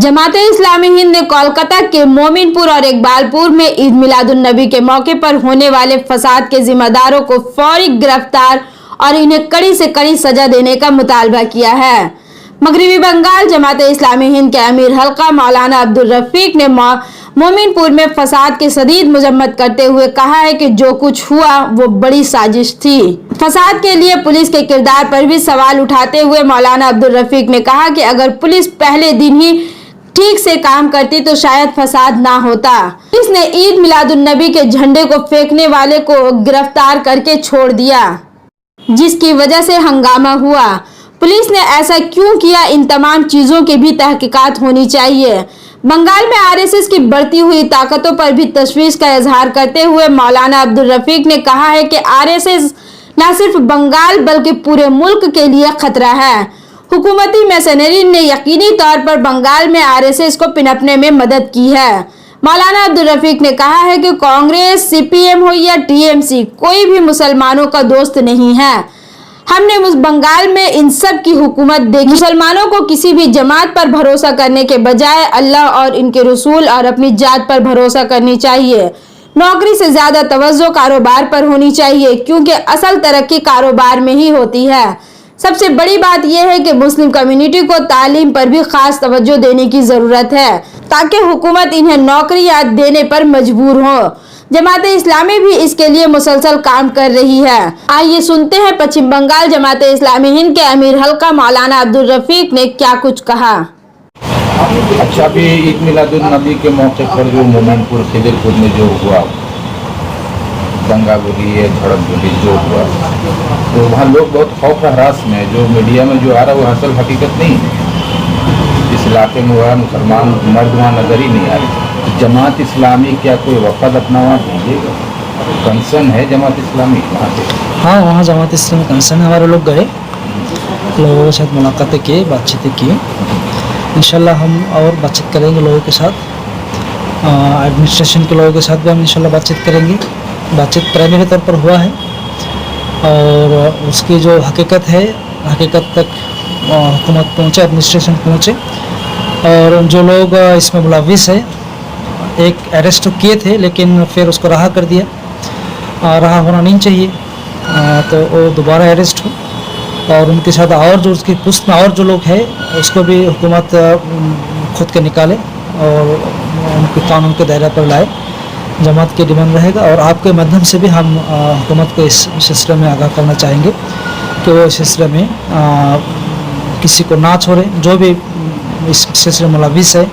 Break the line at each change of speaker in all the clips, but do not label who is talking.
जमाते इस्लामी हिंद ने कोलकाता के मोमिनपुर और इकबालपुर में ईद मिलादुन्नबी के मौके पर होने वाले फसाद के जिम्मेदारों को फौरी गिरफ्तार और इन्हें कड़ी से कड़ी सजा देने का मुतालबा किया है। मगरिबी बंगाल जमाते इस्लामी हिंद के अमीर हल्का मौलाना अब्दुल रफीक ने मोमिनपुर में फसाद की शदीद मजम्मत करते हुए कहा है कि जो कुछ हुआ वो बड़ी साजिश थी। फसाद के लिए पुलिस के किरदार पर भी सवाल उठाते हुए मौलाना अब्दुल रफीक ने कहा कि अगर पुलिस पहले दिन ही ठीक से काम करती तो शायद फसाद ना होता। पुलिस ने ईद मिलादुन्नबी के झंडे को फेंकने वाले को गिरफ्तार करके छोड़ दिया, जिसकी वजह से हंगामा हुआ। पुलिस ने ऐसा क्यों किया, इन तमाम चीजों की भी तहकीकात होनी चाहिए। बंगाल में आरएसएस की बढ़ती हुई ताकतों पर भी तशवीश का इजहार करते हुए मौलाना अब्दुल रफीक ने कहा है कि आरएसएस न सिर्फ बंगाल बल्कि पूरे मुल्क के लिए खतरा है। हुकूमती मैसनरी ने यकीनी तौर पर बंगाल में आरएसएस को पिनपने में मदद की है। मौलाना अब्दुल रफीक ने कहा है कि कांग्रेस, सीपीएम हो या टीएमसी, कोई भी मुसलमानों का दोस्त नहीं है। हमने बंगाल में इन सब की हुकूमत देखी। मुसलमानों को किसी भी जमात पर भरोसा करने के बजाय अल्लाह और इनके रसूल और अपनी जात पर भरोसा करनी चाहिए। नौकरी से ज्यादा तवज्जो कारोबार पर होनी चाहिए, क्योंकि असल तरक्की कारोबार में ही होती है। सबसे बड़ी बात यह है कि मुस्लिम कम्युनिटी को तालीम पर भी खास तवज्जो देने की जरूरत है, ताकि हुकूमत इन्हें नौकरियां देने पर मजबूर हो। जमाते इस्लामी भी इसके लिए मुसलसल काम कर रही है। आइए सुनते हैं पश्चिम बंगाल जमाते इस्लामी हिंद के अमीर हल्का मौलाना अब्दुल रफीक ने क्या कुछ कहा।
अच्छा, अभी ईद मिलादुन्नबी के मौके पर जो मोमिनपुर खिदरपुर में जो हुआ, दंगा बोली है, झड़प बोली जो हुआ, तो वहाँ लोग बहुत खौफ हरास में है। जो मीडिया में जो आ रहा है वो असल हकीकत नहीं है। इस इलाके में हुआ, मुसलमान मर्द वहाँ नजर ही नहीं आ रहे। जमात इस्लामी क्या कोई वफद अपना वहाँ भेजेगा? कंसर्न है जमात इस्लामी वहाँ से?
हाँ, वहाँ जमात इस्लामी कंसर्न है। हमारे लोग गए, लोगों के साथ मुलाकातें किए, बातचीतें की। इंशाल्लाह हम और बातचीत करेंगे लोगों के साथ, एडमिनिस्ट्रेशन के लोगों के साथ भी हम इंशाल्लाह बातचीत करेंगे। बातचीत प्राइमरी तौर पर हुआ है और उसकी जो हकीकत है, हकीकत तक हुकूमत पहुँचे, एडमिनिस्ट्रेशन पहुँचे। और जो लोग इसमें मुलविस है, एक अरेस्ट किए थे लेकिन फिर उसको रहा कर दिया, रहा होना नहीं चाहिए, तो वो दोबारा अरेस्ट हो और उनके साथ और जो उसकी पुष्ट में और जो लोग हैं उसको भी हुकूमत खुद के निकाले और उनके कानून के दायरे पर लाए। जमात की डिमांड रहेगा और आपके माध्यम से भी हम हुकूमत को इस सिलसिले में आगाह करना चाहेंगे कि वो इस सिलसिले में किसी को ना छोड़े। जो भी इस सिलसिले में मुलविस है,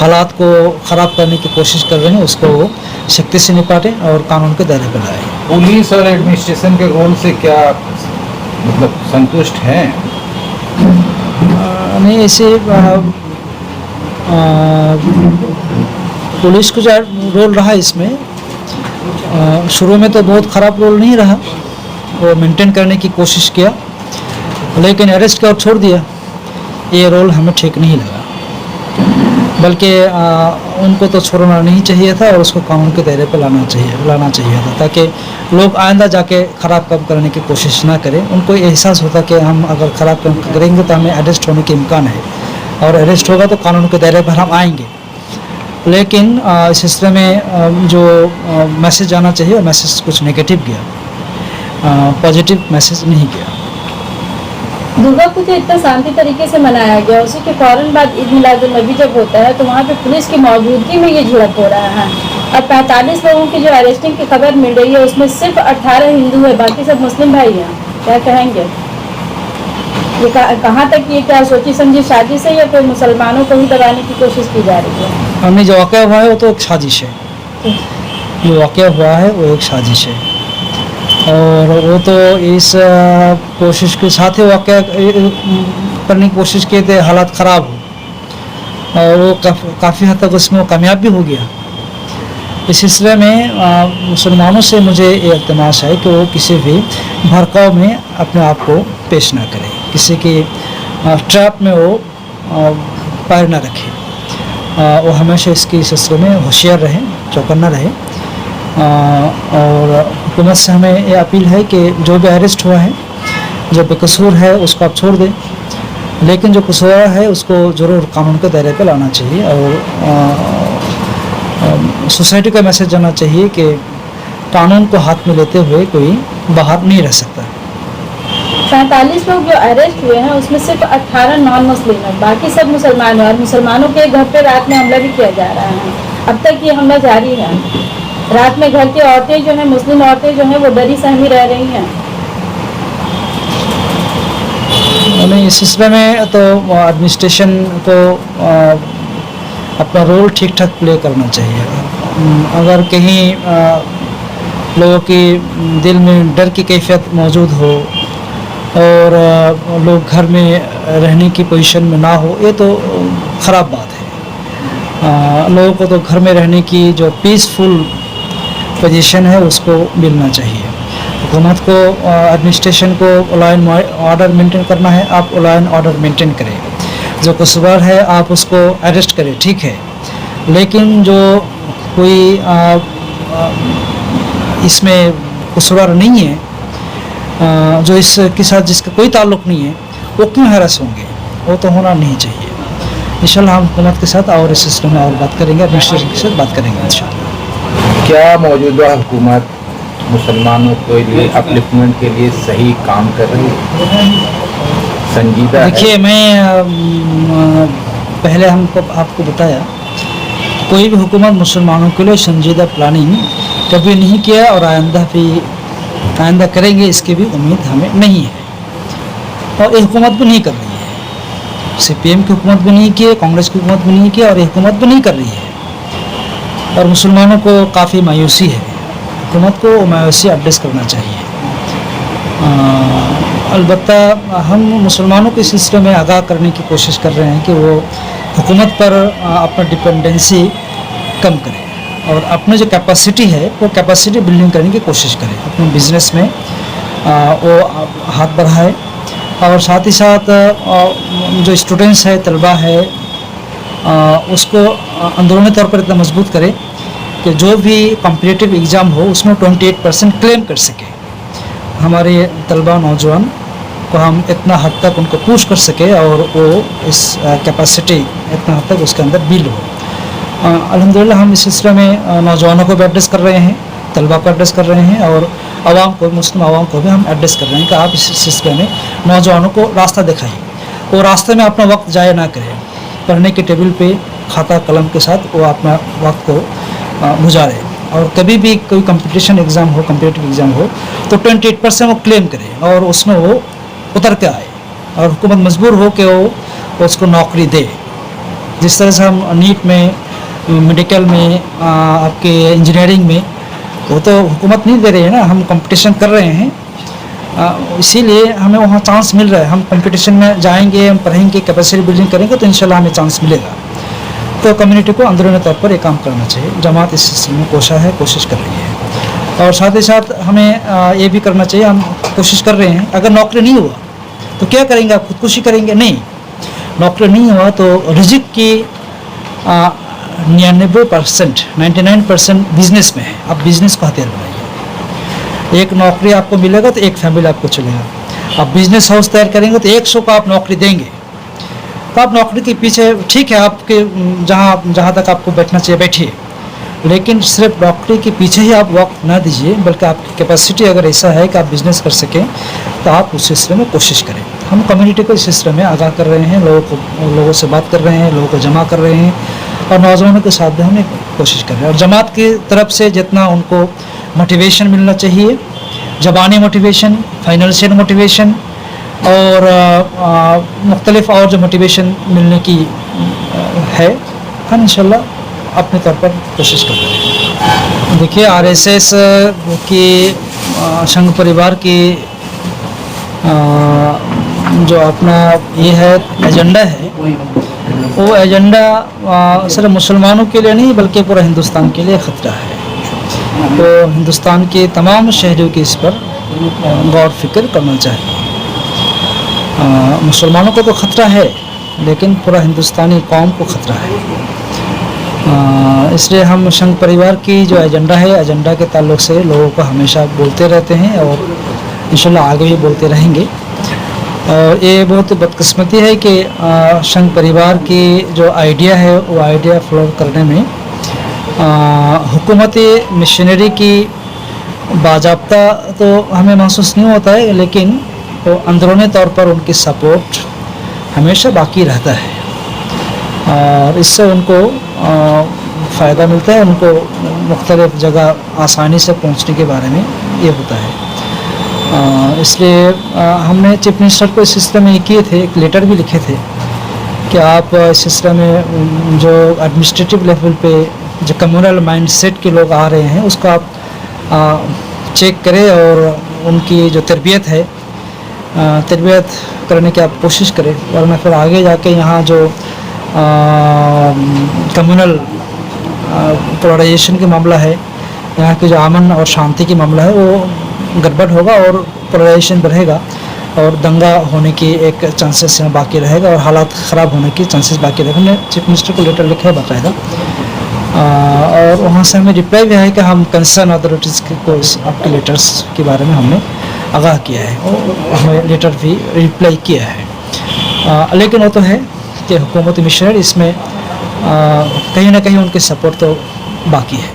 हालात को ख़राब करने की कोशिश कर रहे हैं, उसको वो सख्ती से निपाटे और कानून के दायरे पर लाए।
पुलिस और एडमिनिस्ट्रेशन के रोल से क्या मतलब संतुष्ट हैं?
नहीं, ऐसे पुलिस को जो रोल रहा इसमें, शुरू में तो बहुत ख़राब रोल नहीं रहा, वो मेंटेन करने की कोशिश किया, लेकिन अरेस्ट कर छोड़ दिया। ये रोल हमें ठीक नहीं लगा, बल्कि उनको तो छोड़ना नहीं चाहिए था और उसको कानून के दायरे पर लाना चाहिए था, ताकि लोग आइंदा जाके ख़राब काम करने की कोशिश ना करें। उनको एहसास होता कि हम अगर ख़राब काम करेंगे तो हमें अरेस्ट होने के इम्कान है, और अरेस्ट होगा तो कानून के दायरे पर हम आएंगे। लेकिन इस सिलसिले में जो मैसेज आना चाहिए वो मैसेज कुछ नेगेटिव गया, पॉजिटिव मैसेज नहीं गया।
दुर्गा पूजा इतना शांति तरीके से मनाया गया, उसी के फौरन बाद ईद मिलादुन्नबी जब होता है तो वहाँ पे पुलिस की मौजूदगी में ये झड़प हो रहा है। अब 45 लोगों की जो अरेस्टिंग की खबर मिल रही है उसमें सिर्फ 18 हिंदू है, बाकी सब मुस्लिम भाई हैं। क्या कहेंगे? ये कहाँ तक ये क्या सोची समझी साजिश है या कोई मुसलमानों को ही दबाने की कोशिश की जा रही है?
हमने जो वाक़या हुआ है वो तो एक साजिश है, जो वाक़या हुआ है वो एक साजिश है, और वो तो इस कोशिश के साथ ही वाक़या करने की कोशिश किए थे, हालात ख़राब हो और वो काफ़ी हद तक उसमें वो कामयाब भी हो गया। इस सिलसिले में मुसलमानों से मुझे ये इल्तिमास है कि वो किसी भी भड़काव में अपने आप को पेश ना करें, किसी की ट्रैप में वो पैर ना रखें, वो हमेशा इसकी सिलसिले में होशियार रहें, चौकन्ना रहें। और हुकूमत से हमें ये अपील है कि जो भी अरेस्ट हुआ है, जो बेकसूर है उसको आप छोड़ दें लेकिन जो कसूरवार है उसको ज़रूर कानून के दायरे पे लाना चाहिए और सोसाइटी का मैसेज जाना चाहिए कि कानून को हाथ में लेते हुए कोई बाहर नहीं रह सकता।
47 लोग जो अरेस्ट हुए हैं उसमें सिर्फ 18 नॉन मुस्लिम है, बाकी सब मुसलमान हैं और मुसलमानों के घर पे रात में हमला भी किया जा रहा है। अब तक ये हमला जारी है। रात में घर की औरतें जो हैं, मुस्लिम औरतें जो हैं, वो डरी सहमी रह रही हैं।
नहीं, इस सिलसिले में तो एडमिनिस्ट्रेशन को अपना रोल ठीक ठाक प्ले करना चाहिए। अगर कहीं लोगों की दिल में डर की कैफियत मौजूद हो और लोग घर में रहने की पोजीशन में ना हो, ये तो ख़राब बात है। लोगों को तो घर में रहने की जो पीसफुल पोजीशन है उसको मिलना चाहिए। हुकूमत को, एडमिनिस्ट्रेशन को लॉ एंड ऑर्डर मेंटेन करना है, आप लॉ एंड ऑर्डर मेंटेन करें। जो कसूरवार है आप उसको अरेस्ट करें, ठीक है, लेकिन जो कोई इसमें कसूरवार नहीं है, जो इसके साथ जिसका कोई ताल्लुक़ नहीं है, वो क्यों हैरेस होंगे? वो तो होना नहीं चाहिए। इंशाल्लाह हम हुकूमत के साथ और इस सिस्टम में और बात करेंगे, एडमिनिस्ट्रेशन के साथ बात करेंगे इंशाल्लाह।
क्या मौजूदा हुकूमत मुसलमानों के लिए अपलिफ्टमेंट के लिए सही काम कर रही है, संजीदा है?
देखिए, मैं पहले हमको आपको बताया, कोई भी हुकूमत मुसलमानों के लिए संजीदा प्लानिंग कभी नहीं किया और आइंदा करेंगे इसकी भी उम्मीद हमें नहीं है। और ये हुकूमत भी नहीं कर रही है। CPM की हुकूमत भी नहीं की है, कांग्रेस की हुकूमत भी नहीं की और ये हुकूमत भी नहीं कर रही है। और मुसलमानों को काफ़ी मायूसी है। हुकूमत को मायूसी एड्रेस करना चाहिए। अलबत्ता हम मुसलमानों के सिलसिले में आगाह करने की कोशिश कर रहे हैं कि वो हुकूमत पर अपना डिपेंडेंसी कम करें और अपनी जो कैपेसिटी है वो कैपेसिटी बिल्डिंग करने की कोशिश करें। अपने बिजनेस में वो हाथ बढ़ाए और साथ ही साथ जो स्टूडेंट्स है, तलबा है, उसको अंदरूनी तौर पर इतना मजबूत करें कि जो भी कॉम्पिटिटिव एग्ज़ाम हो उसमें 28% क्लेम कर सके। हमारे तलबा नौजवान को हम इतना हद तक उनको पुश कर सके और वो इस कैपेसिटी इतना हद तक उसके अंदर बिल्ड हो। अल्हम्दुलिल्लाह हम इस सिलसिले में नौजवानों को भी एड्रेस कर रहे हैं, तलबा को एड्रेस कर रहे हैं और आवाम को, मुस्लिम आवाम को भी हम एड्रेस कर रहे हैं कि आप इस सिलसिले में नौजवानों को रास्ता दिखाइए। वो रास्ते में अपना वक्त ज़ाया ना करें, पढ़ने के टेबल पे खाता कलम के साथ वो अपना वक्त को गुजारे और कभी भी कोई कंपटीशन एग्ज़ाम हो, कम्पिटिटिव एग्ज़ाम हो तो 28% वो क्लेम करे और उसमें वो उतर के आए और हुकूमत मजबूर हो कि वो उसको नौकरी दे। जिस तरह से हम नीट में, मेडिकल में, आपके इंजीनियरिंग में, वो तो हुकूमत नहीं दे रही है ना, हम कंपटीशन कर रहे हैं, इसीलिए हमें वहाँ चांस मिल रहा है। हम कंपटीशन में जाएंगे, हम पढ़ेंगे, कैपेसिटी बिल्डिंग करेंगे तो इंशाल्लाह हमें चांस मिलेगा। तो कम्युनिटी को अंदरूनी तौर पर ये काम करना चाहिए। जमात इस सिलसिले में कोशिश कर रही है और साथ ही साथ हमें ये भी करना चाहिए, हम कोशिश कर रहे हैं, अगर नौकरी नहीं हुआ तो क्या करेंगे आप? खुदकुशी करेंगे? नहीं, नौकरी नहीं हुआ तो रिजिक की 99% बिजनेस में है। आप बिजनेस को हथियार बनाइए। एक नौकरी आपको मिलेगा तो एक फैमिली आपको चलेगा। आप बिजनेस हाउस तैयार करेंगे तो 100 को आप नौकरी देंगे। तो आप नौकरी के पीछे, ठीक है, आपके जहाँ तक आपको बैठना चाहिए बैठिए, लेकिन सिर्फ नौकरी के पीछे ही आप वक्त ना दीजिए, बल्कि आपकी कैपेसिटी अगर ऐसा है कि आप बिजनेस कर सकें तो आप उस सिलसिले में कोशिश करें। हम कम्युनिटी को इस सिलसिले में आगाह कर रहे हैं, लोगों से बात कर रहे हैं, लोगों को जमा कर रहे हैं और नौजवानों के साथ भी हम कोशिश कर रहे हैं। और जमात की तरफ से जितना उनको मोटिवेशन मिलना चाहिए, ज़बानी मोटिवेशन, फाइनेंशियल मोटिवेशन और मुख्तलिफ और जो मोटिवेशन मिलने की है, हम इंशाल्लाह अपने तौर पर कोशिश कर रहे हैं। देखिए, RSS की संघ परिवार की जो अपना ये है एजेंडा है, वो एजेंडा सिर्फ मुसलमानों के लिए नहीं बल्कि पूरा हिंदुस्तान के लिए ख़तरा है। तो हिंदुस्तान के तमाम शहरियों की इस पर गौर फिक्र करना चाहिए। मुसलमानों को तो ख़तरा है लेकिन पूरा हिंदुस्तानी कौम को ख़तरा है। इसलिए हम संघ परिवार की जो एजेंडा है, एजेंडा के ताल्लुक़ से लोगों को हमेशा बोलते रहते हैं और इंशाल्लाह आगे भी बोलते रहेंगे। और ये बहुत बदकिस्मती है कि संघ परिवार की जो आइडिया है वो आइडिया फॉलो करने में हुकूमती मिशनरी की बाजाब्ता तो हमें महसूस नहीं होता है, लेकिन वो अंदरूनी तौर पर उनकी सपोर्ट हमेशा बाकी रहता है और इससे उनको फ़ायदा मिलता है, उनको मुख्तलिफ़ जगह आसानी से पहुंचने के बारे में ये होता है। इसलिए हमने चीफ मिनिस्टर को इस सिलसिले में किए थे, एक लेटर भी लिखे थे कि आप इस सिलसिले में जो एडमिनिस्ट्रेटिव लेवल पे जो कम्युनल माइंडसेट के लोग आ रहे हैं उसको आप चेक करें और उनकी जो तरबियत है तरबियत करने की आप कोशिश करें, वरना फिर आगे जाके यहाँ जो कम्युनल पोलराइजेशन का मामला है, यहाँ की जो अमन और शांति की मामला है वो गड़बड़ होगा और पोलराइजेशन बढ़ेगा और दंगा होने की एक चांसेस यहाँ बाकी रहेगा और हालात ख़राब होने की चांसेस बाकी रहेगा। हमने चीफ मिनिस्टर को लेटर लिखा है बाकायदा और वहाँ से हमें रिप्लाई भी है कि हम कंसर्न अथॉरिटीज़ को आपके लेटर्स के बारे में हमने आगाह किया है और हमें लेटर भी रिप्लाई किया है। लेकिन वो तो है कि हुकूमती मिशनरी इसमें कहीं ना कहीं उनकी सपोर्ट तो बाकी है।